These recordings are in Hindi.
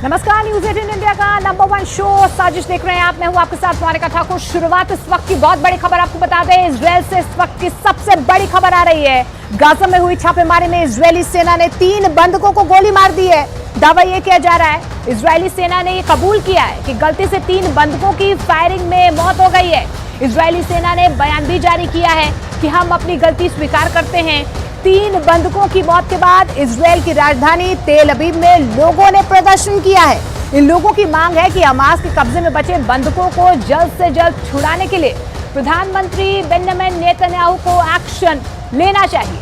नमस्कार, न्यूज 18 इंडिया का नंबर 1 शो साजिश देख रहे हैं आप। मैं हूं आपके साथ मोनिका ठाकुर। शुरुआत इस वक्त की बहुत बड़ी खबर आपको बता दें। इजरायल से इस वक्त की सबसे बड़ी खबर आ रही है। गाजा में हुई छापेमारी में इजरायली सेना ने 3 बंधकों को गोली मार दी है। दावा यह किया जा रहा है, इजरायली सेना ने यह कबूल किया है कि गलती से 3 बंधकों की फायरिंग में मौत हो गई है। इजरायली सेना ने बयान भी जारी किया है कि हम अपनी गलती स्वीकार करते हैं। 3 बंधकों की मौत के बाद इजरायल की राजधानी तेल अवीव में लोगों ने प्रदर्शन किया है। इन लोगों की मांग है कि हमास के कब्जे में बचे बंधकों को जल्द से जल्द छुड़ाने के लिए प्रधानमंत्री बेंजामिन नेतन्याहू को एक्शन लेना चाहिए।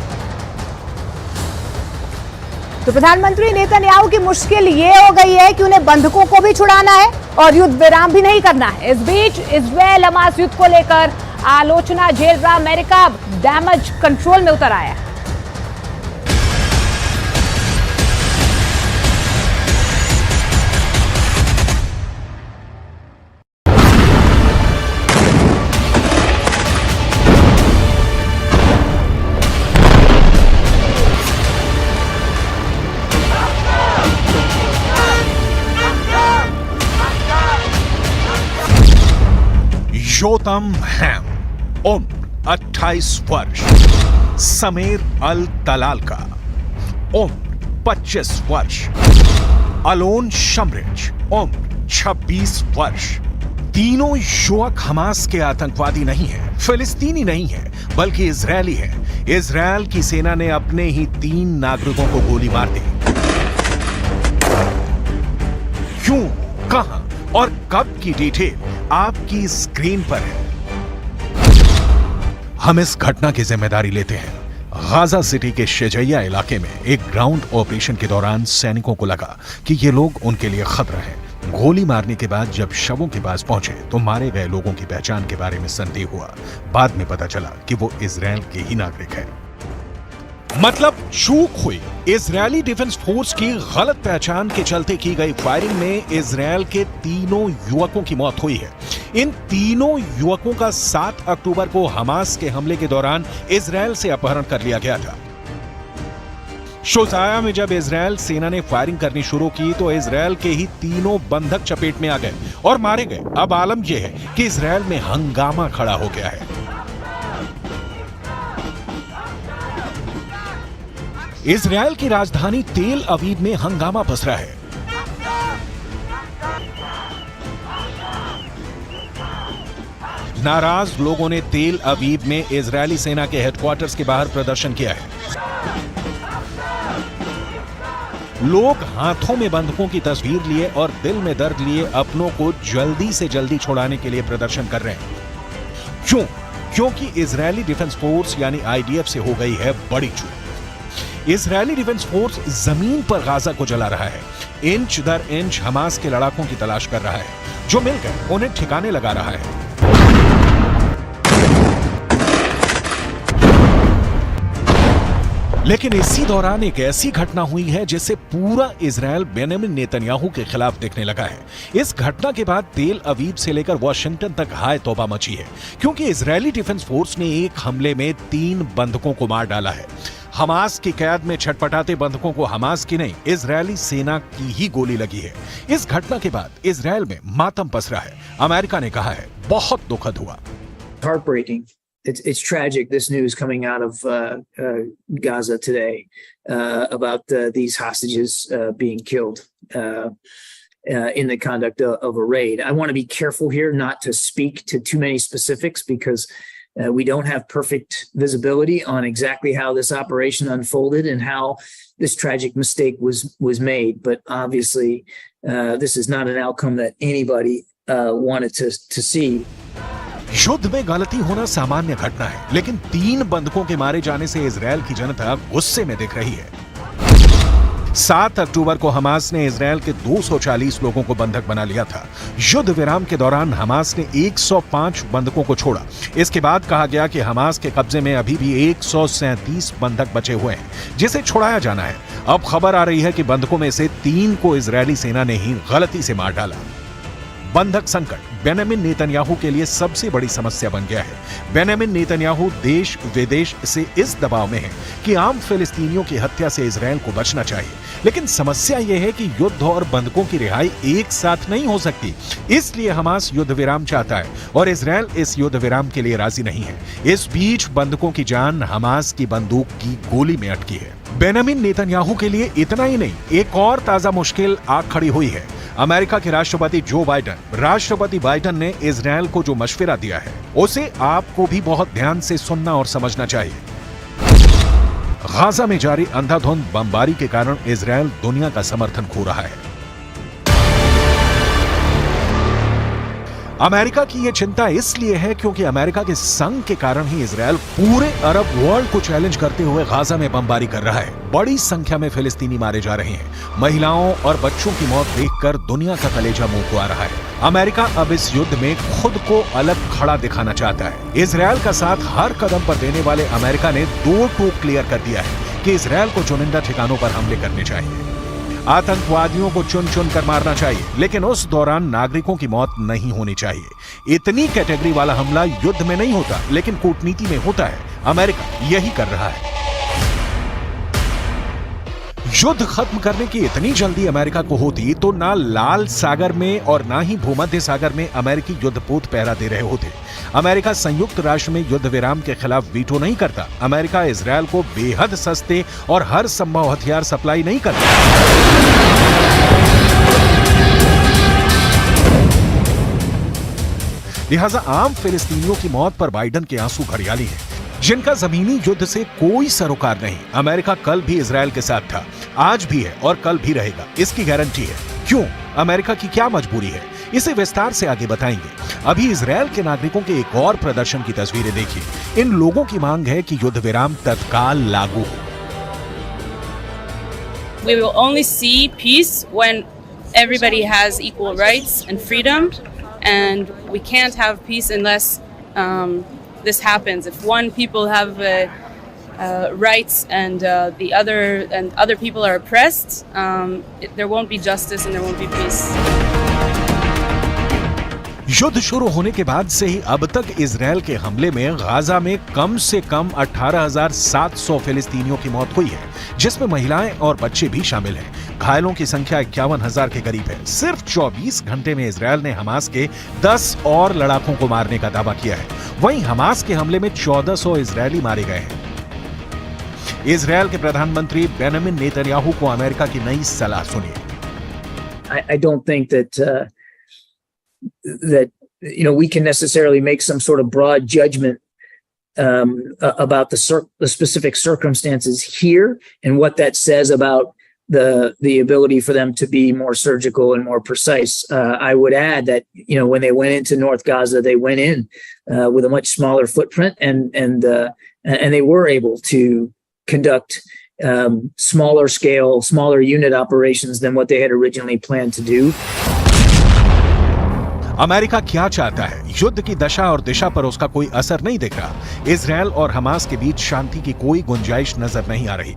तो प्रधानमंत्री नेतन्याहू की मुश्किल ये हो गई है कि उन्हें बंधकों को भी छुड़ाना है और युद्ध विराम भी नहीं करना है। इस बीच इजरायल हमास युद्ध को लेकर आलोचना झेल रहा अमेरिका डैमेज कंट्रोल में उतर आया है। योतम हैम, उम्र 28 वर्ष। समीर अल तलाल का उम्र 25 वर्ष। अलोन शमरिच, उम्र 26 वर्ष। तीनों युवक हमास के आतंकवादी नहीं है, फिलिस्तीनी नहीं है, बल्कि इजरायली है। इजरायल की सेना ने अपने ही 3 नागरिकों को गोली मार दी। क्यों, कहां और कब की डिटेल आपकी स्क्रीन पर है। हम इस घटना की जिम्मेदारी लेते हैं। गाजा सिटी के शेजैया इलाके में एक ग्राउंड ऑपरेशन के दौरान सैनिकों को लगा कि ये लोग उनके लिए खतरा है। गोली मारने के बाद जब शवों के पास पहुंचे तो मारे गए लोगों की पहचान के बारे में संदेह हुआ। बाद में पता चला कि वो इजरायल के ही नागरिक है। मतलब चूक हुई। इजरायली डिफेंस फोर्स की गलत पहचान के चलते की गई फायरिंग में इजरायल के 3 युवकों की मौत हुई है। इन 3 युवकों का 7 अक्टूबर को हमास के हमले के दौरान इजरायल से अपहरण कर लिया गया था। शोसाया में जब इजरायल सेना ने फायरिंग करनी शुरू की तो इजरायल के ही 3 बंधक चपेट में आ गए और मारे गए। अब आलम यह है कि इजरायल में हंगामा खड़ा हो गया है। इजरायल की राजधानी तेल अवीव में हंगामा पसरा है। नाराज लोगों ने तेल अवीव में इजरायली सेना के हेडक्वार्टर्स के बाहर प्रदर्शन किया है। लोग हाथों में बंधकों की तस्वीर लिए और दिल में दर्द लिए अपनों को जल्दी से जल्दी छुड़ाने के लिए प्रदर्शन कर रहे हैं। क्यों? क्योंकि इजरायली डिफेंस फोर्स यानी आईडीएफ से हो गई है बड़ी चूक। इजरायली डिफेंस फोर्स जमीन पर गाजा को जला रहा है। इंच दर इंच हमास के लड़ाकों की तलाश कर रहा है। जो मिल गए उन्हें ठिकाने लगा रहा है। लेकिन इसी दौरान एक ऐसी घटना हुई है जिससे पूरा इजरायल बेंजामिन नेतन्याहू के खिलाफ देखने लगा है। इस घटना के बाद तेल अवीव से लेकर वॉशिंगटन तक हाय तौबा मची है, क्योंकि इजरायली डिफेंस फोर्स ने एक हमले में 3 बंधकों को मार डाला है। हमास की कैद में छटपटाते बंधकों को हमास की नहीं, इजरायली सेना की ही गोली लगी है। इस घटना के बाद इजरायल में मातम पसरा है। अमेरिका ने कहा है बहुत दुखद हुआ। Heartbreaking. It's tragic, this news coming out of Gaza today about these hostages being killed in the conduct of a raid. I want to be careful here not to speak to too many specifics because we don't have perfect visibility on exactly how this operation unfolded and how this tragic mistake was made. But obviously, this is not an outcome that anybody wanted to see. युद्ध में गलती होना सामान्य घटना है, लेकिन 3 बंधकों के मारे जाने से इजरायल की जनता गुस्से में दिख रही है। 7 अक्टूबर को हमास ने इजरायल के 240 लोगों को बंधक बना लिया था। युद्ध विराम के दौरान हमास ने 105 बंधकों को छोड़ा। इसके बाद कहा गया कि हमास के कब्जे में अभी भी 137 बंधक बचे हुए हैं, जिसे छुड़ाया जाना है। अब खबर आ रही है कि बंधकों में से 3 को इजरायली सेना ने ही गलती से मार डाला। बंधक संकट बेंजामिन नेतन्याहू के लिए सबसे बड़ी समस्या बन गया है। बेंजामिन नेतन्याहू देश विदेश से इस दबाव में है कि आम फिलिस्तीनियों की हत्या से इजरायल को बचना चाहिए, लेकिन समस्या यह है कि युद्ध और बंधकों की रिहाई एक साथ नहीं हो सकती। इसलिए हमास युद्ध विराम चाहता है और इजरायल इस युद्ध विराम के लिए राजी नहीं है। इस बीच बंधकों की जान हमास की बंदूक की गोली में अटकी है। बेंजामिन नेतन्याहू के लिए इतना ही नहीं, एक और ताजा मुश्किल आ खड़ी हुई है। अमेरिका के राष्ट्रपति राष्ट्रपति बाइडेन ने इजरायल को जो मशवरा दिया है उसे आपको भी बहुत ध्यान से सुनना और समझना चाहिए। गाजा में जारी अंधाधुंध बमबारी के कारण इजरायल दुनिया का समर्थन खो रहा है। अमेरिका की यह चिंता इसलिए है क्योंकि अमेरिका के संग के कारण ही इजरायल पूरे अरब वर्ल्ड को चैलेंज करते हुए गाजा में बमबारी कर रहा है। बड़ी संख्या में फिलिस्तीनी मारे जा रहे हैं। महिलाओं और बच्चों की मौत देखकर दुनिया का कलेजा मुंह को आ रहा है। अमेरिका अब इस युद्ध में खुद को अलग खड़ा दिखाना चाहता है। इजरायल का साथ हर कदम पर देने वाले अमेरिका ने दो टूक क्लियर कर दिया है कि इजरायल को चुनिंदा ठिकानों पर हमले करने चाहिए, आतंकवादियों को चुन चुन कर मारना चाहिए, लेकिन उस दौरान नागरिकों की मौत नहीं होनी चाहिए। इतनी कैटेगरी वाला हमला युद्ध में नहीं होता, लेकिन कूटनीति में होता है। अमेरिका यही कर रहा है। युद्ध खत्म करने की इतनी जल्दी अमेरिका को होती तो ना लाल सागर में और ना ही भूमध्य सागर में अमेरिकी युद्धपोत पहरा दे रहे होते। अमेरिका संयुक्त राष्ट्र में युद्ध विराम के खिलाफ वीटो नहीं करता। अमेरिका इजरायल को बेहद सस्ते और हर संभव हथियार सप्लाई नहीं करता। लिहाजा आम फिलिस्तीनियों की मौत पर बाइडेन के आंसू घड़ियाली हैं, जिनका जमीनी युद्ध से कोई सरोकार नहीं। अमेरिका कल भी इजरायल के साथ था, आज भी है और कल भी रहेगा, इसकी गारंटी है। क्यों? अमेरिका की क्या मजबूरी है? इसे विस्तार से आगे बताएंगे। अभी इजरायल के नागरिकों के एक और प्रदर्शन की तस्वीरें देखिए। इन लोगों की मांग है कि युद्ध विराम तत्काल लागू हो। We will only see peace when everybody has equal rights and freedom, and we can't have peace unless this happens. If one people have rights and other people are oppressed, there won't be justice and there won't be peace. युद्ध शुरू होने के बाद से ही अब तक इजरायल के हमले में गाजा में कम से कम 18,700 फिलिस्तीनियों की मौत हुई है, जिसमें महिलाएं और बच्चे भी शामिल हैं। घायलों की संख्या 51,000 के करीब है। सिर्फ 24 घंटे में इजरायल ने हमास के 10 और लड़ाकों को मारने का दावा किया है। वहीं हमास के हमले में 1400 इजरायली मारे गए हैं। इजरायल के प्रधानमंत्री बेंजामिन नेतन्याहू को अमेरिका की नई सलाह सुनिए। I don't think that we can necessarily make some sort of broad judgment about the specific circumstances here and what that says about the ability for them to be more surgical and more precise. I would add that when they went into North Gaza, they went in with a much smaller footprint, and they were able to conduct smaller scale, smaller unit operations than what they had originally planned to do. America क्या चाहता है? युद्ध की दशा और दिशा पर उसका कोई असर नहीं दिख रहा। इजरायल और हमास के बीच शांति की कोई गुंजाइश नजर नहीं आ रही।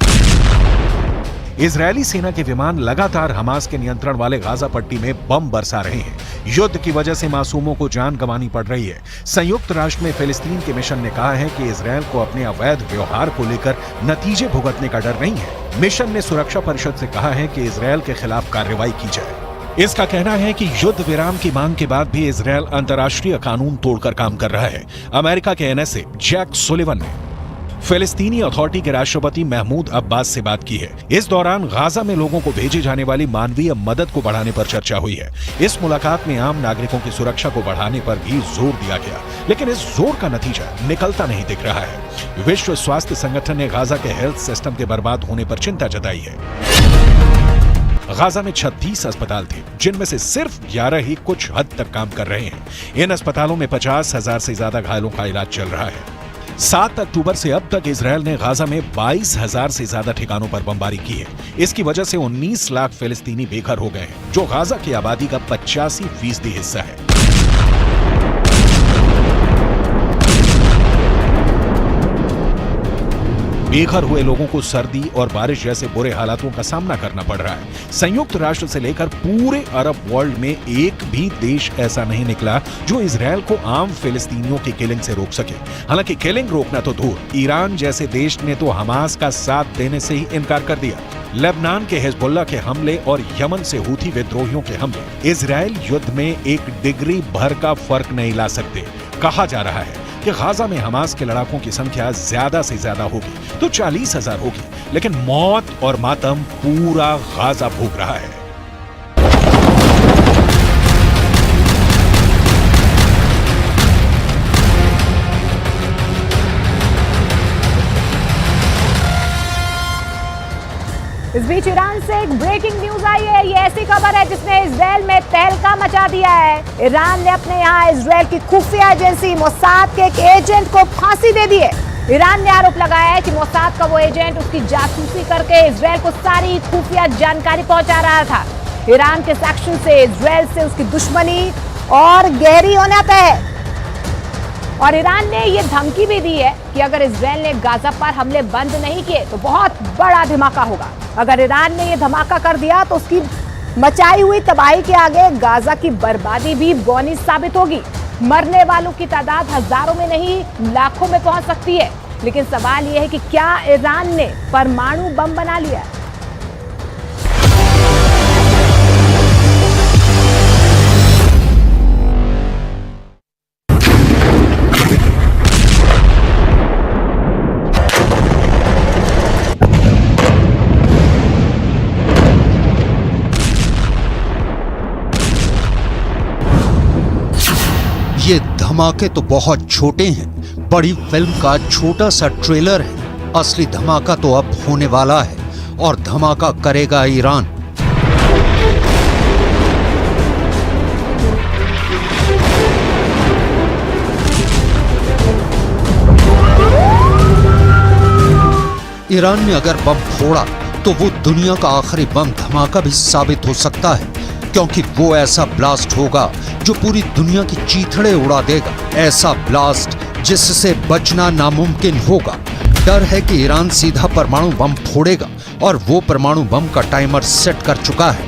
इजरायली सेना के विमान लगातार हमास के नियंत्रण वाले गाजा पट्टी में बम बरसा रहे हैं। युद्ध की वजह से मासूमों को जान गंवानी पड़ रही है। संयुक्त राष्ट्र में फिलिस्तीन के मिशन ने कहा है कि इजरायल को अपने अवैध व्यवहार को लेकर नतीजे भुगतने का डर नहीं है। मिशन ने सुरक्षा परिषद से कहा है कि इजरायल के खिलाफ कार्रवाई की जाए। इसका कहना है कि युद्ध विराम की मांग के बाद भी इजरायल अंतर्राष्ट्रीय कानून तोड़कर काम कर रहा है। अमेरिका के एनएसए जैक सुलिवन ने फिलिस्तीनी अथॉरिटी के राष्ट्रपति महमूद अब्बास से बात की है। इस दौरान गाजा में लोगों को भेजी जाने वाली मानवीय मदद को बढ़ाने पर चर्चा हुई है। इस मुलाकात में आम नागरिकों की सुरक्षा को बढ़ाने पर भी जोर दिया गया, लेकिन इस जोर का नतीजा निकलता नहीं दिख रहा है। विश्व स्वास्थ्य संगठन ने गाजा के हेल्थ सिस्टम के बर्बाद होने पर चिंता जताई है। गाजा में 36 अस्पताल थे, जिनमें से सिर्फ 11 ही कुछ हद तक काम कर रहे हैं। इन अस्पतालों में 50,000 से ज्यादा घायलों का इलाज चल रहा है। 7 अक्टूबर से अब तक इजरायल ने गाजा में 22,000 से ज्यादा ठिकानों पर बमबारी की है। इसकी वजह से 19 लाख फिलिस्तीनी बेघर हो गए हैं, जो गाजा की आबादी का 85% हिस्सा है। बेघर हुए लोगों को सर्दी और बारिश जैसे बुरे हालातों का सामना करना पड़ रहा है। संयुक्त राष्ट्र से लेकर पूरे अरब वर्ल्ड में एक भी देश ऐसा नहीं निकला जो इजरायल को आम फिलिस्तीनियों की किलिंग से रोक सके। हालांकि किलिंग रोकना तो दूर, ईरान जैसे देश ने तो हमास का साथ देने से ही इनकार कर दिया। लेबनान के हिजबुल्लाह के हमले और यमन से हूथी विद्रोहियों के हमले इजरायल युद्ध में एक डिग्री भर का फर्क नहीं ला सकते। कहा जा रहा है कि गाजा में हमास के लड़ाकों की संख्या ज्यादा से ज्यादा होगी तो 40,000 होगी, लेकिन मौत और मातम पूरा गाजा भोग रहा है। इस बीच ईरान से एक ब्रेकिंग न्यूज आई है। ये ऐसी खबर है जिसने इजरायल में तहलका मचा दिया है। ईरान ने अपने यहाँ इजरायल की खुफिया एजेंसी मोसाद के एक एजेंट को फांसी दे दी है। ईरान ने आरोप लगाया है कि मोसाद का वो एजेंट उसकी जासूसी करके इजरायल को सारी खुफिया जानकारी पहुंचा रहा था। ईरान के सेक्शन से इजरायल से उसकी दुश्मनी और गहरी होना तय है। और ईरान ने ये धमकी भी दी है कि अगर इजरायल ने गाजा पर हमले बंद नहीं किए तो बहुत बड़ा धमाका होगा। अगर ईरान ने ये धमाका कर दिया तो उसकी मचाई हुई तबाही के आगे गाजा की बर्बादी भी बौनी साबित होगी। मरने वालों की तादाद हजारों में नहीं लाखों में पहुंच सकती है। लेकिन सवाल यह है कि क्या ईरान ने परमाणु बम बना लिया है? ये धमाके तो बहुत छोटे हैं, बड़ी फिल्म का छोटा सा ट्रेलर है। असली धमाका तो अब होने वाला है और धमाका करेगा ईरान। ईरान ने अगर बम फोड़ा तो वो दुनिया का आखिरी बम धमाका भी साबित हो सकता है, क्योंकि वो ऐसा ब्लास्ट होगा जो पूरी दुनिया की चीथड़े उड़ा देगा। ऐसा ब्लास्ट जिससे बचना नामुमकिन होगा। डर है कि ईरान सीधा परमाणु बम फोड़ेगा और वो परमाणु बम का टाइमर सेट कर चुका है।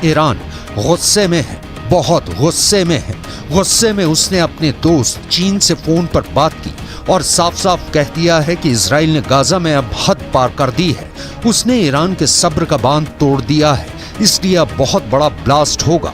ईरान गुस्से में है, बहुत गुस्से में है। गुस्से में उसने अपने दोस्त चीन से फोन पर बात की और साफ साफ कह दिया है कि इजराइल ने गाजा में अब हद पार कर दी है। उसने ईरान के सब्र का बांध तोड़ दिया है, इसलिए अब बहुत बड़ा ब्लास्ट होगा।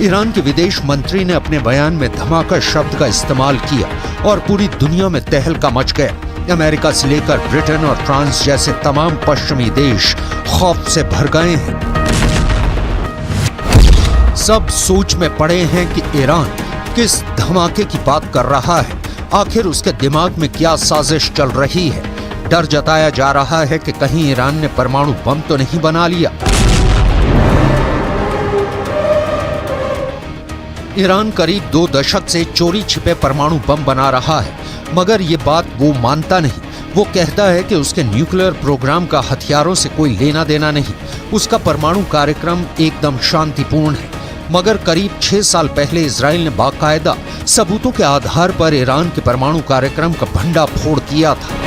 ईरान के विदेश मंत्री ने अपने बयान में धमाका शब्द का इस्तेमाल किया और पूरी दुनिया में तहलका मच गया। अमेरिका से लेकर ब्रिटेन और फ्रांस जैसे तमाम पश्चिमी देश खौफ से भर गए हैं। सब सोच में पड़े हैं कि ईरान किस धमाके की बात कर रहा है, आखिर उसके दिमाग में क्या साजिश चल रही है। डर जताया जा रहा है कि कहीं ईरान ने परमाणु बम तो नहीं बना लिया। ईरान करीब 2 दशक से चोरी छिपे परमाणु बम बना रहा है, मगर ये बात वो मानता नहीं। वो कहता है कि उसके न्यूक्लियर प्रोग्राम का हथियारों से कोई लेना देना नहीं, उसका परमाणु कार्यक्रम एकदम शांतिपूर्ण है। मगर करीब 6 साल पहले इजराइल ने बाकायदा सबूतों के आधार पर ईरान के परमाणु कार्यक्रम का भंडाफोड़ किया था।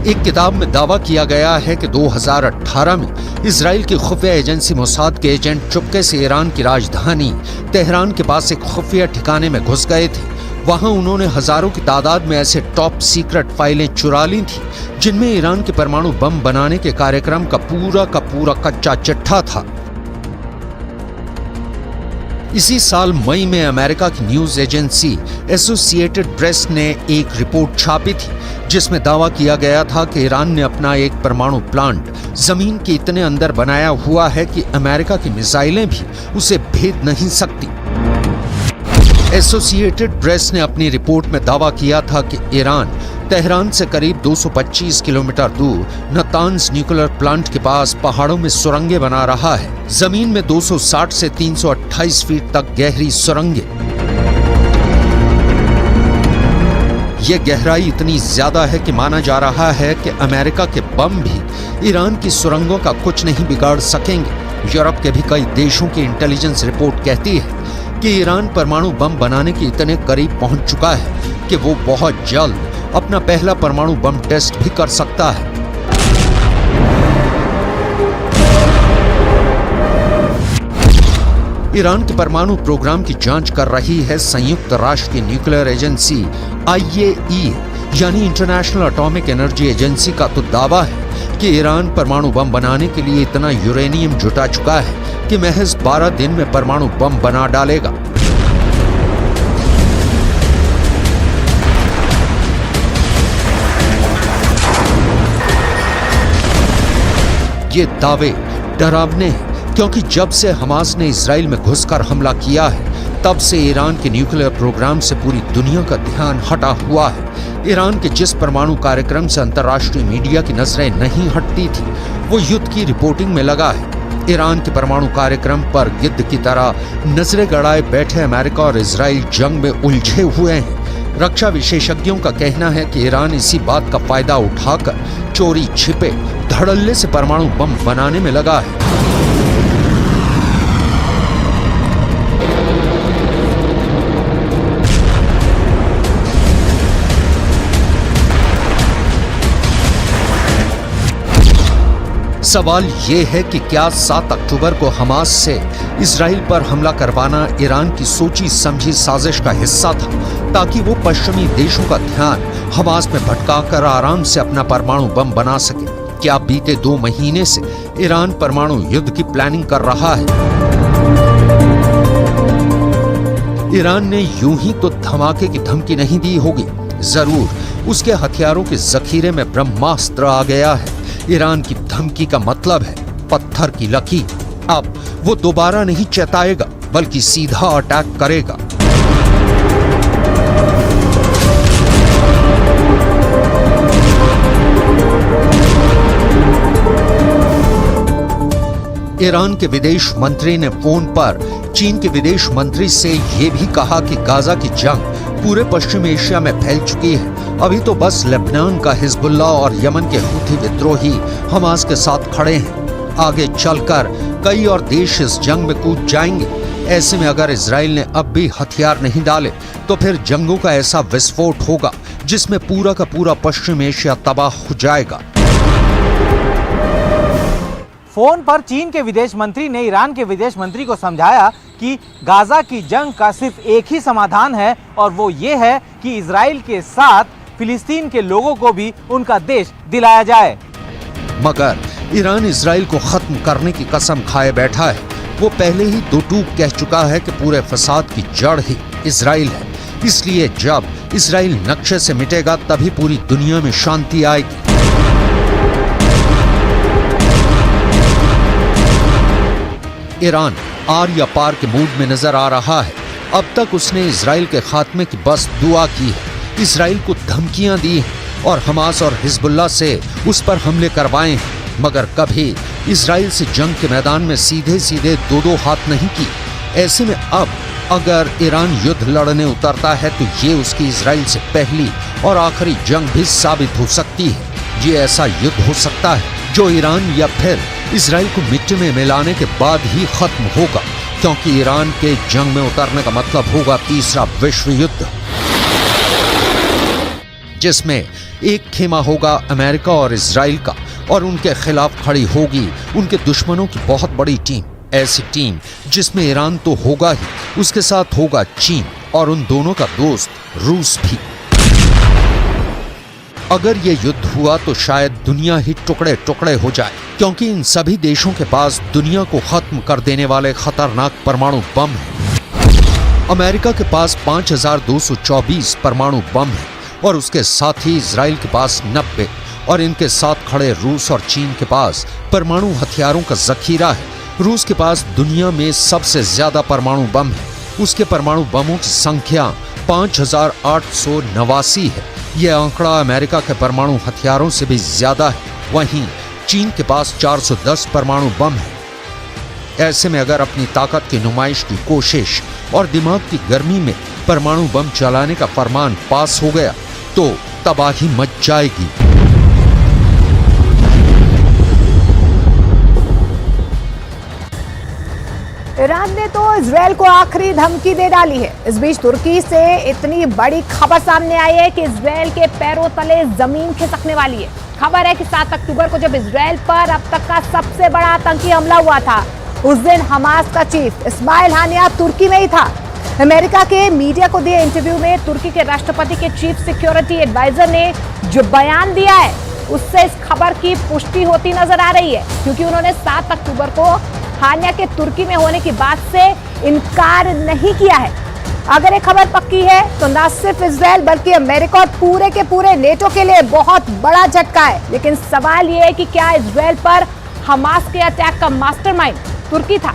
एक किताब में दावा किया गया है कि 2018 में इजराइल की खुफिया एजेंसी मोसाद के एजेंट चुपके से ईरान की राजधानी तेहरान के पास एक खुफिया ठिकाने में घुस गए थे। वहां उन्होंने हजारों की तादाद में ऐसे टॉप सीक्रेट फाइलें चुरा ली थी जिनमें ईरान के परमाणु बम बनाने के कार्यक्रम का पूरा कच्चा चिट्ठा था। इसी साल मई में अमेरिका की न्यूज एजेंसी एसोसिएटेड प्रेस ने एक रिपोर्ट छापी थी जिसमें दावा किया गया था कि ईरान ने अपना एक परमाणु प्लांट जमीन के इतने अंदर बनाया हुआ है कि अमेरिका की मिसाइलें भी उसे भेद नहीं सकती। एसोसिएटेड प्रेस ने अपनी रिपोर्ट में दावा किया था कि ईरान तेहरान से करीब 225 किलोमीटर दूर नतांज न्यूक्लियर प्लांट के पास पहाड़ों में सुरंगें बना रहा है। जमीन में 260 से 328 फीट तक गहरी सुरंगें। ये गहराई इतनी ज्यादा है कि माना जा रहा है कि अमेरिका के बम भी ईरान की सुरंगों का कुछ नहीं बिगाड़ सकेंगे। यूरोप के भी कई देशों की इंटेलिजेंस रिपोर्ट कहती है कि ईरान परमाणु बम बनाने के इतने करीब पहुंच चुका है कि वो बहुत जल्द अपना पहला परमाणु बम टेस्ट भी कर सकता है। ईरान के परमाणु प्रोग्राम की जांच कर रही है संयुक्त राष्ट्र की न्यूक्लियर एजेंसी IAEA यानी इंटरनेशनल एटॉमिक एनर्जी एजेंसी का तो दावा है कि ईरान परमाणु बम बनाने के लिए इतना यूरेनियम जुटा चुका है कि महज 12 दिन में परमाणु बम बना डालेगा। ये दावे डरावने हैं क्योंकि जब से हमास ने इजराइल में घुसकर हमला किया है तब से ईरान के न्यूक्लियर प्रोग्राम से पूरी दुनिया का ध्यान हटा हुआ है। ईरान के जिस परमाणु कार्यक्रम से अंतर्राष्ट्रीय मीडिया की नजरें नहीं हटती थी वो युद्ध की रिपोर्टिंग में लगा है। ईरान के परमाणु कार्यक्रम पर गिद्ध की तरह नजरें गड़ाए बैठे अमेरिका और इजराइल जंग में उलझे हुए हैं। रक्षा विशेषज्ञों का कहना है कि ईरान इसी बात का फायदा उठाकर चोरी छिपे धड़ल्ले से परमाणु बम बनाने में लगा है। सवाल ये है कि क्या 7 अक्टूबर को हमास से इजराइल पर हमला करवाना ईरान की सोची समझी साजिश का हिस्सा था ताकि वो पश्चिमी देशों का ध्यान हमास में भटकाकर आराम से अपना परमाणु बम बना सके। क्या बीते 2 महीने से ईरान परमाणु युद्ध की प्लानिंग कर रहा है? ईरान ने यूं ही तो धमाके की धमकी नहीं दी होगी, जरूर उसके हथियारों के जखीरे में ब्रह्मास्त्र आ गया है। ईरान की धमकी का मतलब है पत्थर की लकीर। अब वो दोबारा नहीं चेताएगा बल्कि सीधा अटैक करेगा। ईरान के विदेश मंत्री ने फोन पर चीन के विदेश मंत्री से ये भी कहा कि गाजा की जंग पूरे पश्चिम एशिया में फैल चुकी है। अभी तो बस लेबनान का हिजबुल्लाह और यमन के हूथी विद्रोही हमास के साथ खड़े हैं। आगे चलकर कई और देश इस जंग में कूद जाएंगे। ऐसे में अगर इजराइल ने अब भी हथियार नहीं डाले तो फिर जंगों का ऐसा विस्फोट होगा जिसमें पूरा का पूरा पश्चिम एशिया तबाह हो जाएगा। फोन पर चीन के विदेश मंत्री ने ईरान के विदेश मंत्री को समझाया कि गाजा की जंग का सिर्फ एक ही समाधान है और वो ये है कि इजराइल के साथ फिलिस्तीन के लोगों को भी उनका देश दिलाया जाए। मगर ईरान इजराइल को खत्म करने की कसम खाए बैठा है। वो पहले ही दो टूक कह चुका है कि पूरे फसाद की जड़ ही इजराइल है। इसलिए जब इजराइल नक्शे से मिटेगा तभी पूरी दुनिया में शांति आएगी। ईरान आर या पार के मूड में नजर आ रहा है। अब तक उसने इजराइल के खात्मे की बस दुआ की है, इजराइल को धमकियां दी हैं और हमास और हिजबुल्लाह से उस पर हमले करवाए हैं, मगर कभी इजराइल से जंग के मैदान में सीधे सीधे दो हाथ नहीं की। ऐसे में अब अगर ईरान युद्ध लड़ने उतरता है तो ये उसकी इजराइल से पहली और आखिरी जंग भी साबित हो सकती है। ये ऐसा युद्ध हो सकता है जो ईरान या फिर इजराइल को मिट्टी में मिलाने के बाद ही खत्म होगा, क्योंकि ईरान के जंग में उतरने का मतलब होगा तीसरा विश्व युद्ध, जिसमें एक खेमा होगा अमेरिका और इजराइल का और उनके खिलाफ खड़ी होगी उनके दुश्मनों की बहुत बड़ी टीम। ऐसी टीम जिसमें ईरान तो होगा ही, उसके साथ होगा चीन और उन दोनों का दोस्त रूस भी। अगर ये युद्ध हुआ तो शायद दुनिया ही टुकड़े टुकड़े हो जाए, क्योंकि इन सभी देशों के पास दुनिया को खत्म कर देने वाले खतरनाक परमाणु बम हैं। अमेरिका के पास 5224 परमाणु बम है और उसके साथ ही इजराइल के पास 90 और इनके साथ खड़े रूस और चीन के पास परमाणु हथियारों का जखीरा है। रूस के पास दुनिया में सबसे ज्यादा परमाणु बम है। उसके परमाणु बमों की संख्या 5889 है। यह आंकड़ा अमेरिका के परमाणु हथियारों से भी ज्यादा है। वहीं चीन के पास 410 परमाणु बम है। ऐसे में अगर अपनी ताकत की नुमाइश की कोशिश और दिमाग की गर्मी में परमाणु बम चलाने का फरमान पास हो गया तो तबाही मच जाएगी। ईरान ने तो इजरायल को आखिरी धमकी दे डाली है। इस बीच तुर्की से इतनी बड़ी खबर सामने आई है कि इजरायल के पैरों तले जमीन खिसकने वाली है। खबर है कि 7 अक्टूबर को जब इजरायल पर अब तक का सबसे बड़ा आतंकी हमला हुआ था, उस दिन हमास का चीफ इस्माइल हानिया तुर्की में ही था। अमेरिका के मीडिया को दिए इंटरव्यू में तुर्की के राष्ट्रपति के चीफ सिक्योरिटी एडवाइजर ने जो बयान दिया है उससे इस खबर की पुष्टि होती नजर आ रही है, क्योंकि उन्होंने 7 अक्टूबर को हानिया के तुर्की में होने की बात से इनकार नहीं किया है। अगर ये खबर पक्की है तो न सिर्फ इजरायल बल्कि अमेरिका और पूरे के पूरे नेटो के लिए बहुत बड़ा झटका है। लेकिन सवाल ये है कि क्या इजरायल पर हमास के अटैक का मास्टरमाइंड तुर्की था?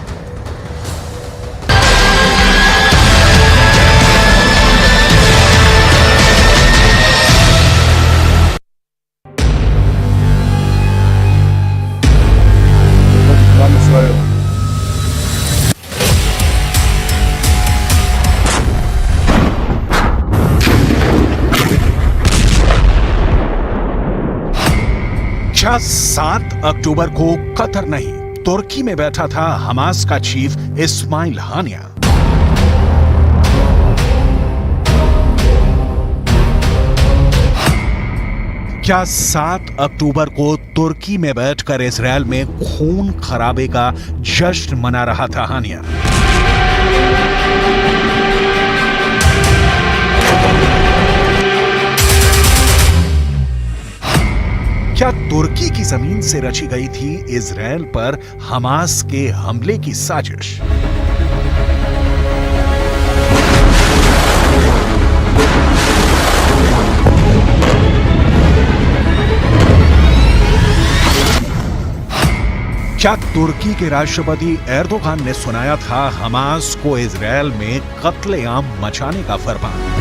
क्या 7 अक्टूबर को कतर नहीं तुर्की में बैठा था हमास का चीफ इस्माइल हानिया? क्या 7 अक्टूबर को तुर्की में बैठकर इजरायल में खून खराबे का जश्न मना रहा था हानिया? क्या तुर्की की जमीन से रची गई थी इजरायल पर हमास के हमले की साजिश? क्या तुर्की के राष्ट्रपति एर्दोगान ने सुनाया था हमास को इजरायल में कत्लेआम मचाने का फरमान?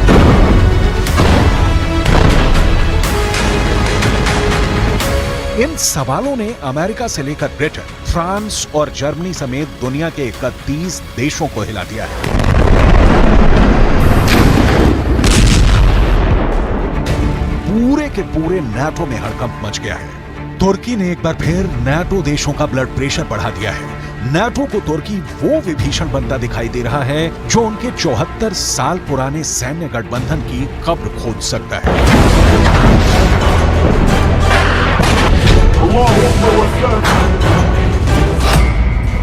इन सवालों ने अमेरिका से लेकर ब्रिटेन, फ्रांस और जर्मनी समेत दुनिया के 31 देशों को हिला दिया है। पूरे के पूरे नाटो में हड़कंप मच गया है। तुर्की ने एक बार फिर नाटो देशों का ब्लड प्रेशर बढ़ा दिया है। नाटो को तुर्की वो विभीषण बनता दिखाई दे रहा है जो उनके 74 साल पुराने सैन्य गठबंधन की कब्र खोद सकता है।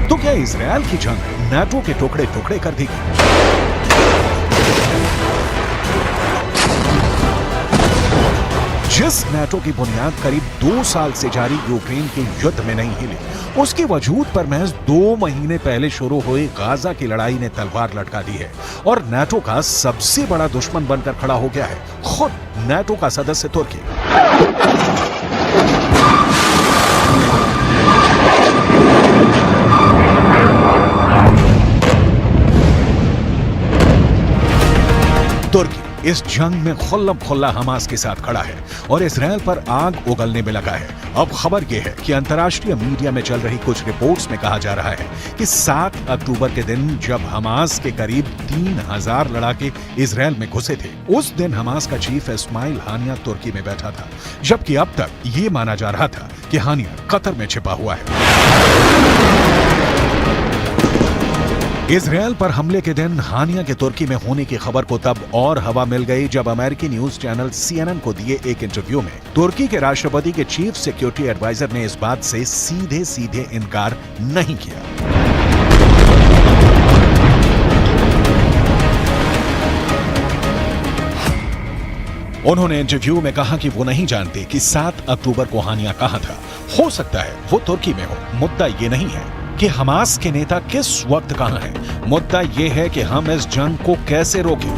तो क्या इजरायल की जंग नाटो के टुकड़े टुकड़े कर दी गई? जिस नाटो की बुनियाद करीब 2 साल से जारी यूक्रेन के युद्ध में नहीं हिली, उसके वजूद पर महज 2 महीने पहले शुरू हुई गाजा की लड़ाई ने तलवार लटका दी है और नाटो का सबसे बड़ा दुश्मन बनकर खड़ा हो गया है खुद नाटो का सदस्य तुर्की। तुर्की इस जंग में खुल्लम खुल्ला हमास के साथ खड़ा है और इजरायल पर आग उगलने में लगा है। अब खबर यह है कि अंतर्राष्ट्रीय मीडिया में चल रही कुछ रिपोर्ट्स में कहा जा रहा है कि 7 अक्टूबर के दिन जब हमास के करीब 3000 लड़ाके इजरायल में घुसे थे, उस दिन हमास का चीफ इस्माइल हानिया तुर्की में बैठा था, जबकि अब तक ये माना जा रहा था कि हानिया कतर में छिपा हुआ है। इजरायल पर हमले के दिन हानिया के तुर्की में होने की खबर को तब और हवा मिल गई जब अमेरिकी न्यूज चैनल CNN को दिए एक इंटरव्यू में तुर्की के राष्ट्रपति के चीफ सिक्योरिटी एडवाइजर ने इस बात से सीधे सीधे इनकार नहीं किया। उन्होंने इंटरव्यू में कहा कि वो नहीं जानते कि 7 अक्टूबर को हानिया कहां था। हो सकता है वो तुर्की में हो, मुद्दा ये नहीं है। कि हमास के नेता किस वक्त कहां हैं। मुद्दा यह है कि हम इस जंग को कैसे रोकें।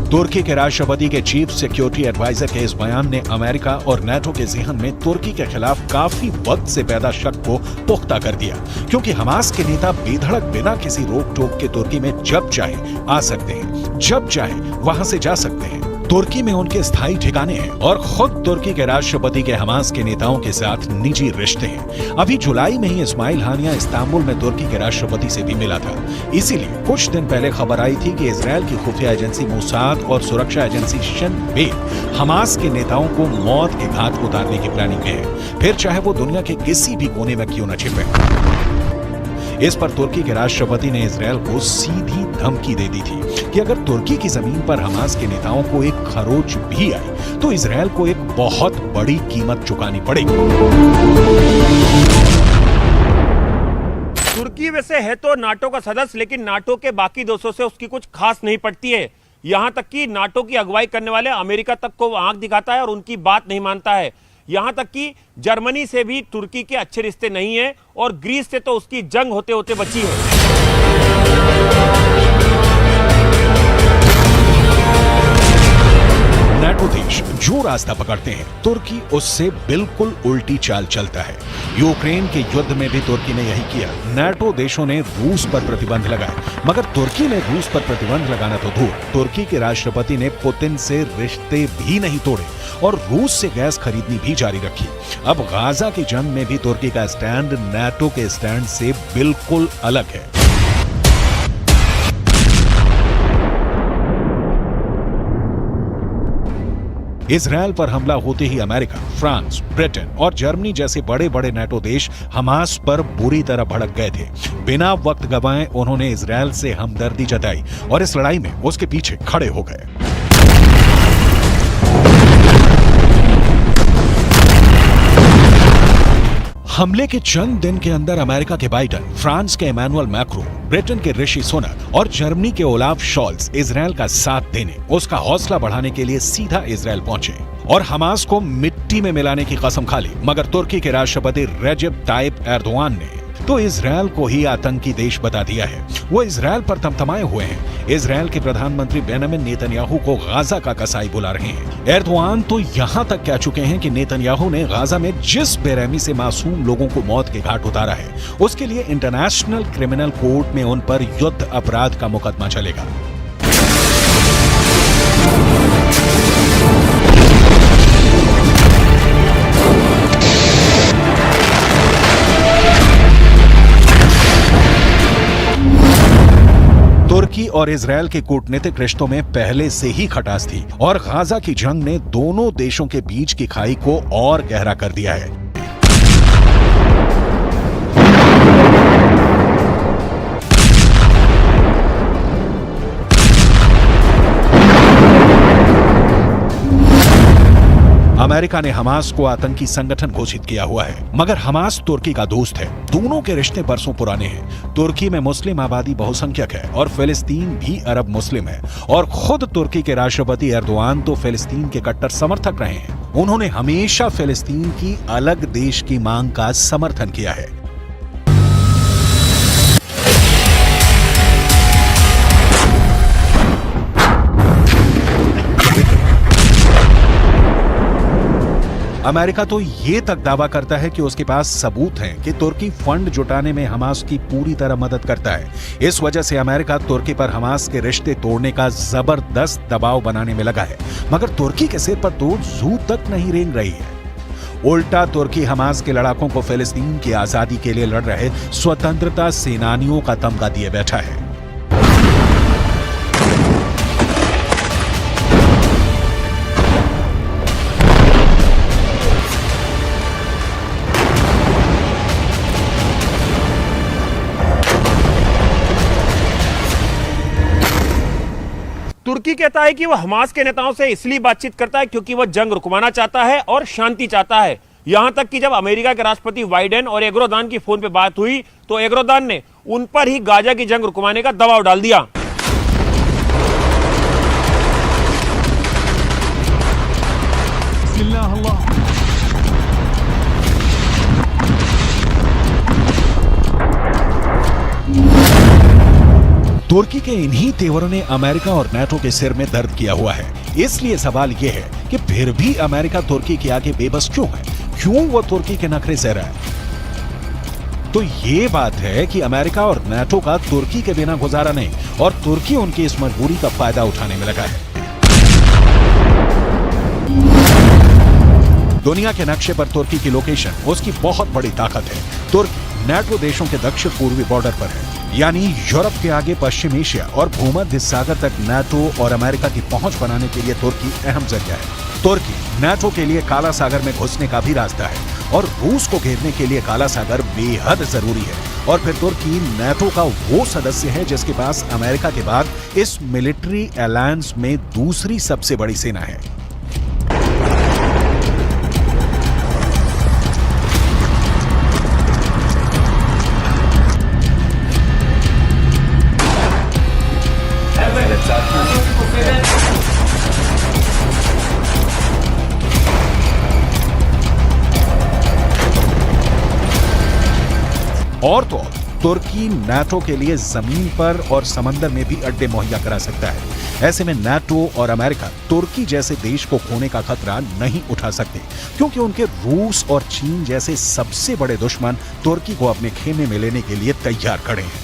तुर्की के राष्ट्रपति के चीफ सिक्योरिटी एडवाइजर के इस बयान ने अमेरिका और नाटो के ज़हन में तुर्की के खिलाफ काफी वक्त से पैदा शक को पुख्ता कर दिया, क्योंकि हमास के नेता बेधड़क बिना किसी रोक टोक के तुर्की में जब चाहे आ सकते हैं, जब चाहे वहां से जा सकते हैं। तुर्की में उनके स्थायी ठिकाने हैं और खुद तुर्की के राष्ट्रपति के हमास के नेताओं के साथ निजी रिश्ते हैं। अभी जुलाई में ही इस्माइल हानिया इस्तांबुल में तुर्की के राष्ट्रपति से भी मिला था। इसीलिए कुछ दिन पहले खबर आई थी कि इजरायल की खुफिया एजेंसी मोसाद और सुरक्षा एजेंसी शिन बेत हमास के नेताओं को मौत के घाट उतारने की प्लानिंग में है, फिर चाहे वो दुनिया के किसी भी कोने में क्यों न छिपे। इस पर तुर्की के राष्ट्रपति ने इजरायल को सीधी धमकी दे दी थी कि अगर तुर्की की जमीन पर हमास के नेताओं को एक खरोच भी आई तो इजरायल को एक बहुत बड़ी कीमत चुकानी पड़ेगी। तुर्की वैसे है तो नाटो का सदस्य, लेकिन नाटो के बाकी देशों से उसकी कुछ खास नहीं पड़ती है। यहां तक कि नाटो की अगुवाई करने वाले अमेरिका तक को आंख दिखाता है और उनकी बात नहीं मानता है। यहां तक कि जर्मनी से भी तुर्की के अच्छे रिश्ते नहीं है और ग्रीस से तो उसकी जंग होते होते बची है। नाटो देश जो रास्ता पकड़ते हैं तुर्की उससे बिल्कुल उल्टी चाल चलता है। यूक्रेन के युद्ध में भी तुर्की ने यही किया। नाटो देशों ने रूस पर प्रतिबंध लगाए, मगर तुर्की ने रूस पर प्रतिबंध लगाना तो दूर, तुर्की के राष्ट्रपति ने पुतिन से रिश्ते भी नहीं तोड़े और रूस से गैस खरीदनी भी जारी रखी। अब गाजा की जंग में भी तुर्की का स्टैंड नाटो के स्टैंड से बिल्कुल अलग है। इजरायल पर हमला होते ही अमेरिका, फ्रांस, ब्रिटेन और जर्मनी जैसे बड़े बड़े नाटो देश हमास पर बुरी तरह भड़क गए थे। बिना वक्त गंवाए उन्होंने इजरायल से हमदर्दी जताई और इस लड़ाई में उसके पीछे खड़े हो गए। हमले के चंद दिन के अंदर अमेरिका के बाइडेन, फ्रांस के इमैनुअल मैक्रो, ब्रिटेन के ऋषि सुनक और जर्मनी के ओलाफ शॉल्ज इजरायल का साथ देने, उसका हौसला बढ़ाने के लिए सीधा इजरायल पहुंचे और हमास को मिट्टी में मिलाने की कसम खा ली। मगर तुर्की के राष्ट्रपति रेजेप ताइप एर्दोआन ने तो इजरायल को ही आतंकी देश बता दिया है। वो इजरायल पर तमतमाए हुए हैं। इजरायल के प्रधानमंत्री बेंजामिन नेतन्याहू को गाजा का कसाई बुला रहे हैं। एर्दोआन तो यहां तक कह चुके हैं कि नेतन्याहू ने गाजा में जिस बेरहमी से मासूम लोगों को मौत के घाट उतारा है, उसके लिए इंटरनेशनल क्रिमिनल कोर्ट में उन पर युद्ध अपराध का मुकदमा चलेगा। तुर्की और इजरायल के कूटनीतिक रिश्तों में पहले से ही खटास थी और गाजा की जंग ने दोनों देशों के बीच की खाई को और गहरा कर दिया है। अमेरिका ने हमास को आतंकी संगठन घोषित किया हुआ है, मगर हमास तुर्की का दोस्त है। दोनों के रिश्ते बरसों पुराने हैं। तुर्की में मुस्लिम आबादी बहुसंख्यक है और फिलिस्तीन भी अरब मुस्लिम है और खुद तुर्की के राष्ट्रपति एर्दोआन तो फिलिस्तीन के कट्टर समर्थक रहे हैं। उन्होंने हमेशा फिलिस्तीन की अलग देश की मांग का समर्थन किया है। अमेरिका तो ये तक दावा करता है कि उसके पास सबूत हैं कि तुर्की फंड जुटाने में हमास की पूरी तरह मदद करता है। इस वजह से अमेरिका तुर्की पर हमास के रिश्ते तोड़ने का जबरदस्त दबाव बनाने में लगा है, मगर तुर्की के सिर पर तो जू तक नहीं रेंग रही है। उल्टा तुर्की हमास के लड़ाकों को फिलिस्तीन की आजादी के लिए लड़ रहे स्वतंत्रता सेनानियों का तमगा दिए बैठा है। तुर्की कहता है कि वह हमास के नेताओं से इसलिए बातचीत करता है क्योंकि वह जंग रुकवाना चाहता है और शांति चाहता है। यहां तक कि जब अमेरिका के राष्ट्रपति बाइडेन और एर्दोआन की फोन पे बात हुई तो एर्दोआन ने उन पर ही गाजा की जंग रुकवाने का दबाव डाल दिया। तुर्की के इन्हीं तेवरों ने अमेरिका और नाटो के सिर में दर्द किया हुआ है। इसलिए सवाल यह है कि फिर भी अमेरिका तुर्की के आगे बेबस क्यों है? क्यों वो तुर्की के नखरे सह रहा है? तो ये बात है कि अमेरिका और नाटो का तुर्की के बिना गुजारा नहीं और तुर्की उनकी इस मजबूरी का फायदा उठाने में लगा है। दुनिया के नक्शे पर तुर्की की लोकेशन उसकी बहुत बड़ी ताकत है। तुर्की नाटो देशों के दक्षिण पूर्वी बॉर्डर पर है, यानी यूरोप के आगे पश्चिम एशिया और भूमध्य सागर तक नाटो और अमेरिका की पहुंच बनाने के लिए तुर्की अहम जरिया है। तुर्की नाटो के लिए काला सागर में घुसने का भी रास्ता है और रूस को घेरने के लिए काला सागर बेहद जरूरी है। और फिर तुर्की नाटो का वो सदस्य है जिसके पास अमेरिका के बाद इस मिलिट्री अलायंस में दूसरी सबसे बड़ी सेना है। और तो और तुर्की नाटो के लिए जमीन पर और समंदर में भी अड्डे मुहैया करा सकता है। ऐसे में नाटो और अमेरिका तुर्की जैसे देश को खोने का खतरा नहीं उठा सकते, क्योंकि उनके रूस और चीन जैसे सबसे बड़े दुश्मन तुर्की को अपने खेमे में लेने के लिए तैयार खड़े हैं।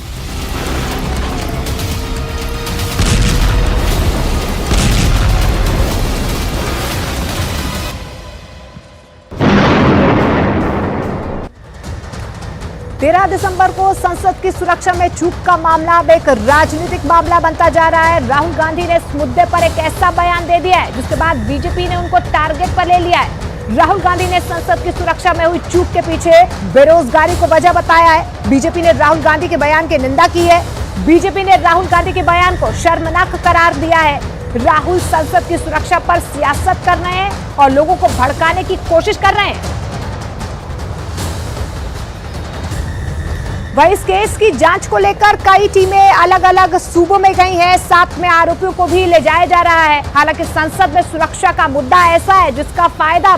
तेरह दिसंबर को संसद की सुरक्षा में चूक का मामला अब एक राजनीतिक मामला बनता जा रहा है। राहुल गांधी ने इस मुद्दे पर एक ऐसा बयान दे दिया है जिसके बाद बीजेपी ने उनको टारगेट पर ले लिया है। राहुल गांधी ने संसद की सुरक्षा में हुई चूक के पीछे बेरोजगारी को वजह बताया है। बीजेपी ने राहुल गांधी के बयान की निंदा की है। बीजेपी ने राहुल गांधी के बयान को शर्मनाक करार दिया है। राहुल संसद की सुरक्षा पर सियासत कर रहे हैं और लोगों को भड़काने की कोशिश कर रहे हैं। वह इस केस की जांच को लेकर कई टीमें अलग अलग सूबों में गई हैं। साथ में आरोपियों को भी ले जाया जा रहा है। हालांकि संसद में सुरक्षा का मुद्दा ऐसा है जिसका फायदा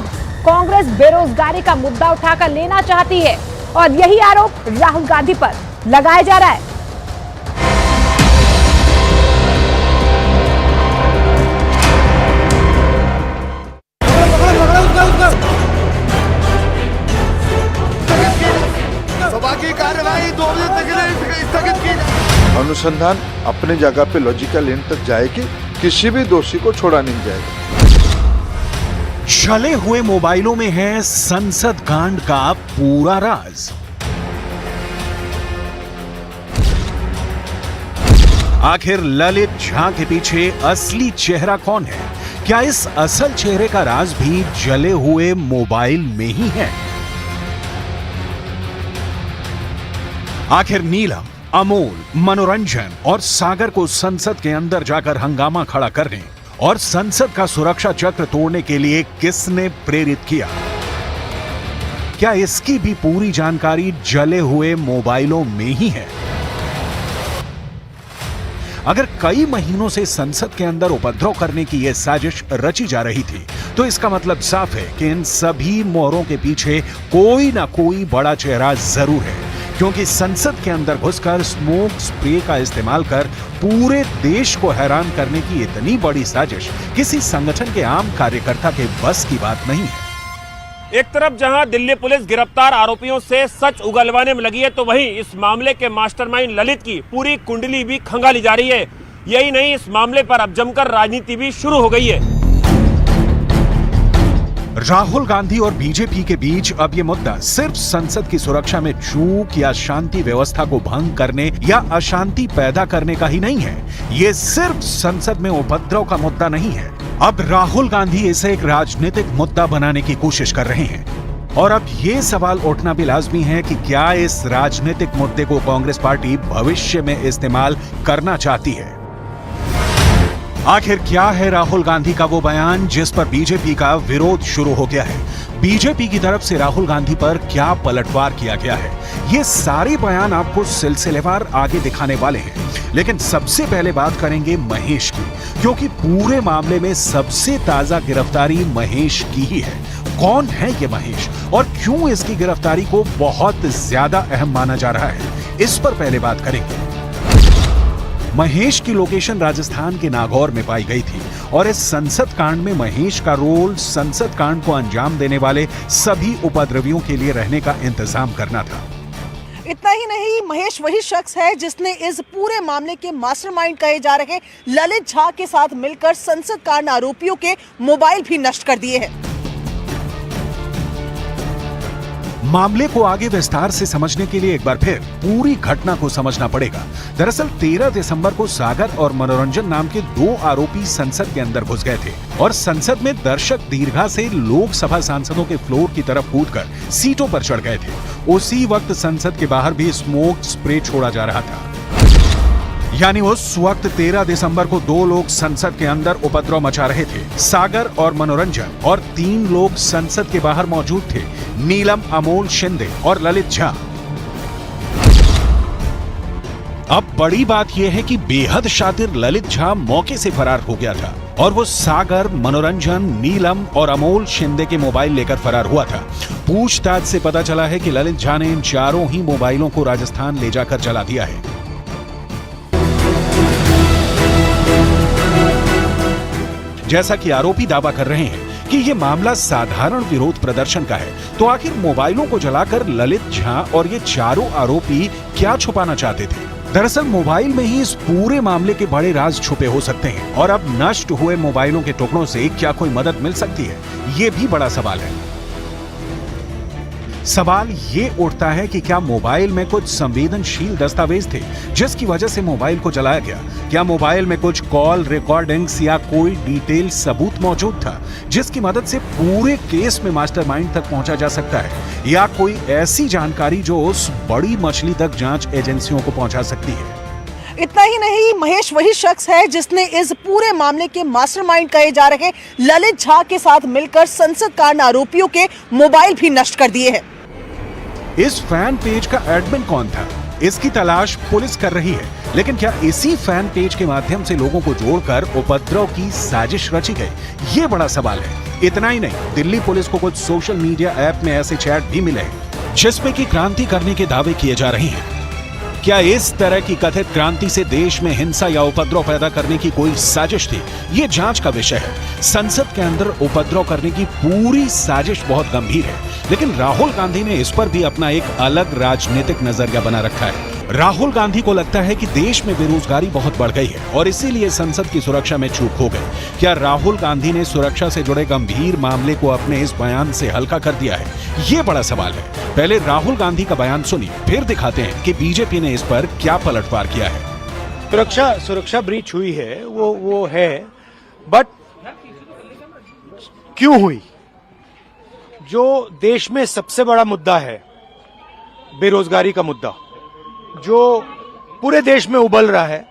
कांग्रेस बेरोजगारी का मुद्दा उठाकर लेना चाहती है और यही आरोप राहुल गांधी पर लगाया जा रहा है। अनुसंधान अपने जगह पे लॉजिकल एंड तक जाएगी, किसी भी दोषी को छोड़ा नहीं जाएगा। जले हुए मोबाइलों में है संसद कांड का पूरा राज। आखिर ललित झा के पीछे असली चेहरा कौन है? क्या इस असल चेहरे का राज भी जले हुए मोबाइल में ही है? आखिर नीलम, अमोल, मनोरंजन और सागर को संसद के अंदर जाकर हंगामा खड़ा करने और संसद का सुरक्षा चक्र तोड़ने के लिए किसने प्रेरित किया? क्या इसकी भी पूरी जानकारी जले हुए मोबाइलों में ही है? अगर कई महीनों से संसद के अंदर उपद्रव करने की यह साजिश रची जा रही थी, तो इसका मतलब साफ है कि इन सभी मोहरों के पीछे कोई ना कोई बड़ा चेहरा जरूर है, क्योंकि संसद के अंदर घुसकर स्मोक स्प्रे का इस्तेमाल कर पूरे देश को हैरान करने की इतनी बड़ी साजिश किसी संगठन के आम कार्यकर्ता के बस की बात नहीं है। एक तरफ जहां दिल्ली पुलिस गिरफ्तार आरोपियों से सच उगलवाने में लगी है, तो वहीं इस मामले के मास्टरमाइंड ललित की पूरी कुंडली भी खंगाली जा रही है। यही नहीं, इस मामले पर अब जमकर राजनीति भी शुरू हो गई है। राहुल गांधी और बीजेपी के बीच अब ये मुद्दा सिर्फ संसद की सुरक्षा में चूक या शांति व्यवस्था को भंग करने या अशांति पैदा करने का ही नहीं है। ये सिर्फ संसद में उपद्रव का मुद्दा नहीं है। अब राहुल गांधी इसे एक राजनीतिक मुद्दा बनाने की कोशिश कर रहे हैं। और अब ये सवाल उठना भी लाजमी है कि क्या इस राजनीतिक मुद्दे को कांग्रेस पार्टी भविष्य में इस्तेमाल करना चाहती है। आखिर क्या है राहुल गांधी का वो बयान जिस पर बीजेपी का विरोध शुरू हो गया है? बीजेपी की तरफ से राहुल गांधी पर क्या पलटवार किया गया है? ये सारे बयान आपको सिलसिलेवार आगे दिखाने वाले हैं, लेकिन सबसे पहले बात करेंगे महेश की, क्योंकि पूरे मामले में सबसे ताजा गिरफ्तारी महेश की ही है। कौन है ये महेश और क्यों इसकी गिरफ्तारी को बहुत ज्यादा अहम माना जा रहा है, इस पर पहले बात करेंगे। महेश की लोकेशन राजस्थान के नागौर में पाई गई थी और इस संसद कांड में महेश का रोल संसद कांड को अंजाम देने वाले सभी उपद्रवियों के लिए रहने का इंतजाम करना था। इतना ही नहीं, महेश वही शख्स है जिसने इस पूरे मामले के मास्टरमाइंड कहे जा रहे ललित झा के साथ मिलकर संसद कांड आरोपियों के मोबाइल भी नष्ट कर दिए हैं। मामले को आगे विस्तार से समझने के लिए एक बार फिर पूरी घटना को समझना पड़ेगा। दरअसल 13 दिसंबर को सागर और मनोरंजन नाम के 2 आरोपी संसद के अंदर घुस गए थे और संसद में दर्शक दीर्घा से लोकसभा सांसदों के फ्लोर की तरफ कूदकर सीटों पर चढ़ गए थे। उसी वक्त संसद के बाहर भी स्मोक स्प्रे छोड़ा जा रहा था। यानी उस वक्त 13 दिसंबर को 2 लोग संसद के अंदर उपद्रव मचा रहे थे, सागर और मनोरंजन, और 3 लोग संसद के बाहर मौजूद थे, नीलम, अमोल शिंदे और ललित झा। अब बड़ी बात यह है कि बेहद शातिर ललित झा मौके से फरार हो गया था और वो सागर, मनोरंजन, नीलम और अमोल शिंदे के मोबाइल लेकर फरार हुआ था। पूछताछ से पता चला है कि ललित झा ने इन चारों ही मोबाइलों को राजस्थान ले जाकर जला दिया है। जैसा कि आरोपी दावा कर रहे हैं कि यह मामला साधारण विरोध प्रदर्शन का है, तो आखिर मोबाइलों को जलाकर ललित झा और ये चारों आरोपी क्या छुपाना चाहते थे? दरअसल मोबाइल में ही इस पूरे मामले के बड़े राज छुपे हो सकते हैं और अब नष्ट हुए मोबाइलों के टुकड़ों से क्या कोई मदद मिल सकती है, ये भी बड़ा सवाल है। सवाल ये उठता है कि क्या मोबाइल में कुछ संवेदनशील दस्तावेज थे जिसकी वजह से मोबाइल को जलाया गया? क्या मोबाइल में कुछ कॉल रिकॉर्डिंग्स या कोई डिटेल सबूत मौजूद था जिसकी मदद से पूरे केस में मास्टरमाइंड तक पहुंचा जा सकता है, या कोई ऐसी जानकारी जो उस बड़ी मछली तक जांच एजेंसियों को पहुंचा सकती है? इतना ही नहीं, महेश वही शख्स है जिसने इस पूरे मामले के मास्टरमाइंड कहे जा रहे ललित झा के साथ मिलकर संसद कांड आरोपियों के मोबाइल भी नष्ट कर दिए हैं। इस फैन पेज का एडमिन कौन था, इसकी तलाश पुलिस कर रही है, लेकिन क्या इसी फैन पेज के माध्यम से लोगों को जोड़कर उपद्रव की साजिश रची गई? ये बड़ा सवाल है। इतना ही नहीं, दिल्ली पुलिस को कुछ सोशल मीडिया ऐप में ऐसे चैट भी मिले हैं जिसमें कि क्रांति करने के दावे किए जा रहे हैं। क्या इस तरह की कथित क्रांति से देश में हिंसा या उपद्रव पैदा करने की कोई साजिश थी? ये जांच का विषय है। संसद के अंदर उपद्रव करने की पूरी साजिश बहुत गंभीर है, लेकिन राहुल गांधी ने इस पर भी अपना एक अलग राजनीतिक नजरिया बना रखा है। राहुल गांधी को लगता है कि देश में बेरोजगारी बहुत बढ़ गई है और इसीलिए संसद की सुरक्षा में चूक हो गई। क्या राहुल गांधी ने सुरक्षा से जुड़े गंभीर मामले को अपने इस बयान से हल्का कर दिया है? ये बड़ा सवाल है। पहले राहुल गांधी का बयान सुनिए, फिर दिखाते हैं कि बीजेपी ने इस पर क्या पलटवार किया है। सुरक्षा ब्रीच हुई है, वो है, बट क्यों हुई? जो देश में सबसे बड़ा मुद्दा है, बेरोजगारी का मुद्दा, जो पूरे देश में उबल रहा है,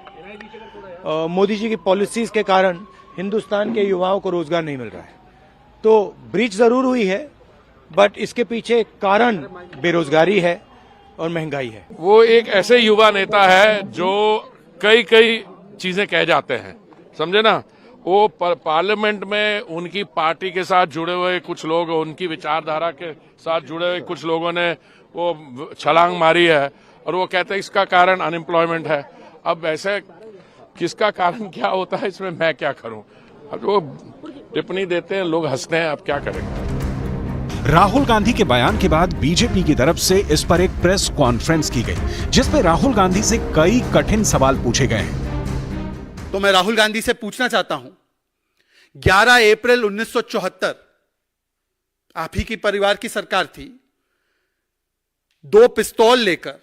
मोदी जी की पॉलिसीज के कारण हिंदुस्तान के युवाओं को रोजगार नहीं मिल रहा है, तो ब्रीच जरूर हुई है, बट इसके पीछे कारण बेरोजगारी है और महंगाई है। वो एक ऐसे युवा नेता है जो कई चीजें कह जाते हैं, समझे ना। वो पार्लियामेंट में उनकी पार्टी के साथ जुड़े हुए कुछ लोग, उनकी विचारधारा के साथ जुड़े हुए कुछ लोगों ने वो छलांग मारी है और वो कहते हैं इसका कारण अनएम्प्लॉयमेंट है। अब ऐसे किसका कारण क्या होता है इसमें मैं क्या करूं? अब वो टिप्पणी देते हैं, लोग हंसते हैं, अब क्या करेंगे। राहुल गांधी के बयान के बाद बीजेपी की तरफ से इस पर एक प्रेस कॉन्फ्रेंस की गई जिसमें राहुल गांधी से कई कठिन सवाल पूछे गए हैं। तो मैं राहुल गांधी से पूछना चाहता हूं, 11 अप्रैल 1974 आप ही की परिवार की सरकार थी, 2 पिस्तौल लेकर,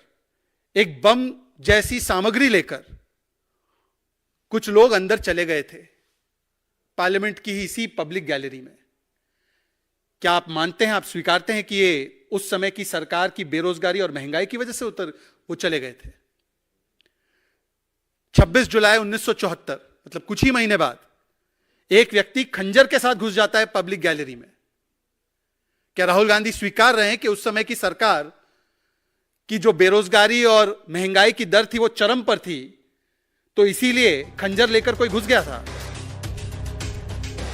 एक बम जैसी सामग्री लेकर कुछ लोग अंदर चले गए थे पार्लियामेंट की ही इसी पब्लिक गैलरी में। क्या आप मानते हैं, आप स्वीकारते हैं कि ये उस समय की सरकार की बेरोजगारी और महंगाई की वजह से वो चले गए थे? 26 जुलाई 1974 मतलब कुछ ही महीने बाद एक व्यक्ति खंजर के साथ घुस जाता है पब्लिक गैलरी में। क्या राहुल गांधी स्वीकार रहे हैं कि उस समय की सरकार की जो बेरोजगारी और महंगाई की दर थी वो चरम पर थी, तो इसीलिए खंजर लेकर कोई घुस गया था?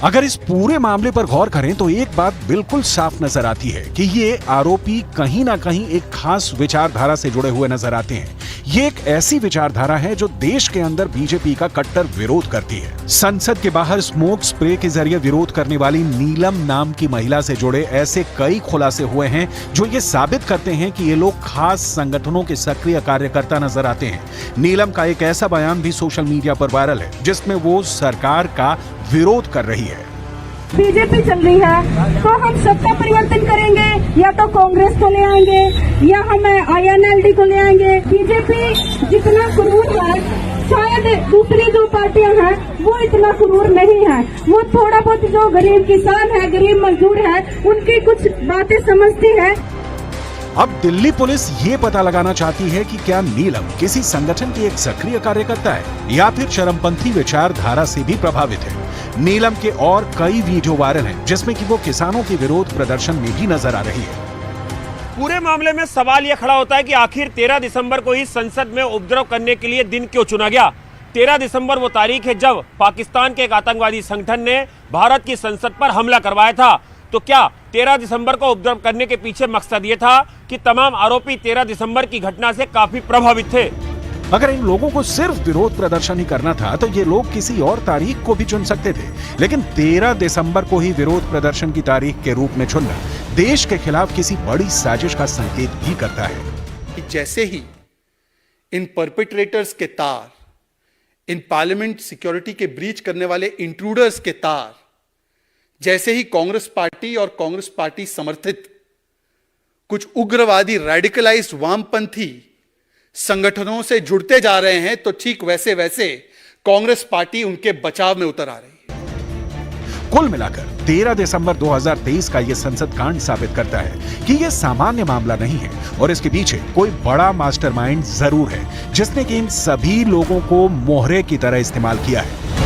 अगर इस पूरे मामले पर गौर करें तो एक बात बिल्कुल साफ नजर आती है कि ये आरोपी कहीं ना कहीं एक खास विचारधारा से जुड़े हुए नजर आते हैं। ये एक ऐसी विचारधारा है जो देश के अंदर बीजेपी का कट्टर विरोध करती है। संसद के बाहर स्मोक स्प्रे के जरिए विरोध करने वाली नीलम नाम की महिला से जुड़े ऐसे कई खुलासे हुए हैं जो ये साबित करते हैं कि ये लोग खास संगठनों के सक्रिय कार्यकर्ता नजर आते हैं। नीलम का एक ऐसा बयान भी सोशल मीडिया पर वायरल है जिसमें वो सरकार का विरोध कर रही है। बीजेपी चल रही है तो हम सत्ता परिवर्तन करेंगे, या तो कांग्रेस को ले आएंगे या हम INLD को ले आएंगे। बीजेपी जितना क्रूर है शायद दूसरी जो पार्टियां हैं वो इतना क्रूर नहीं है। वो थोड़ा बहुत जो गरीब किसान है, गरीब मजदूर है, उनकी कुछ बातें समझती है। अब दिल्ली पुलिस ये पता लगाना चाहती है कि क्या नीलम किसी संगठन की एक सक्रिय कार्यकर्ता है या फिर चरमपंथी विचारधारा से भी प्रभावित है। नीलम के और कई वीडियो वायरल हैं जिसमें कि वो किसानों के विरोध प्रदर्शन में भी नजर आ रही है। पूरे मामले में सवाल यह खड़ा होता है कि आखिर 13 दिसंबर को ही संसद में उपद्रव करने के लिए दिन क्यों चुना गया। 13 दिसंबर वो तारीख है जब पाकिस्तान के एक आतंकवादी संगठन ने भारत की संसद पर हमला करवाया था। तो क्या 13 दिसंबर को उपद्रव करने के पीछे मकसद ये था कि तमाम आरोपी 13 दिसंबर की घटना से काफी प्रभावित थे। अगर इन लोगों को सिर्फ विरोध प्रदर्शन ही करना था तो ये लोग किसी और तारीख को भी चुन सकते थे, लेकिन 13 दिसंबर को ही विरोध प्रदर्शन की तारीख के रूप में चुनना देश के खिलाफ किसी बड़ी साजिश का संकेत भी करता है। जैसे ही इन परपेट्रेटर्स के तार, इन पार्लियामेंट सिक्योरिटी के ब्रीच करने वाले इंट्रूडर्स के तार, जैसे ही कांग्रेस पार्टी और कांग्रेस पार्टी समर्थित कुछ उग्रवादी रेडिकलाइज्ड वामपंथी संगठनों से जुड़ते जा रहे हैं, तो ठीक वैसे वैसे कांग्रेस पार्टी उनके बचाव में उतर आ रही है। कुल मिलाकर 13 दिसंबर 2023 का यह संसद कांड साबित करता है कि यह सामान्य मामला नहीं है और इसके पीछे कोई बड़ा मास्टरमाइंड जरूर है जिसने कि इन सभी लोगों को मोहरे की तरह इस्तेमाल किया है।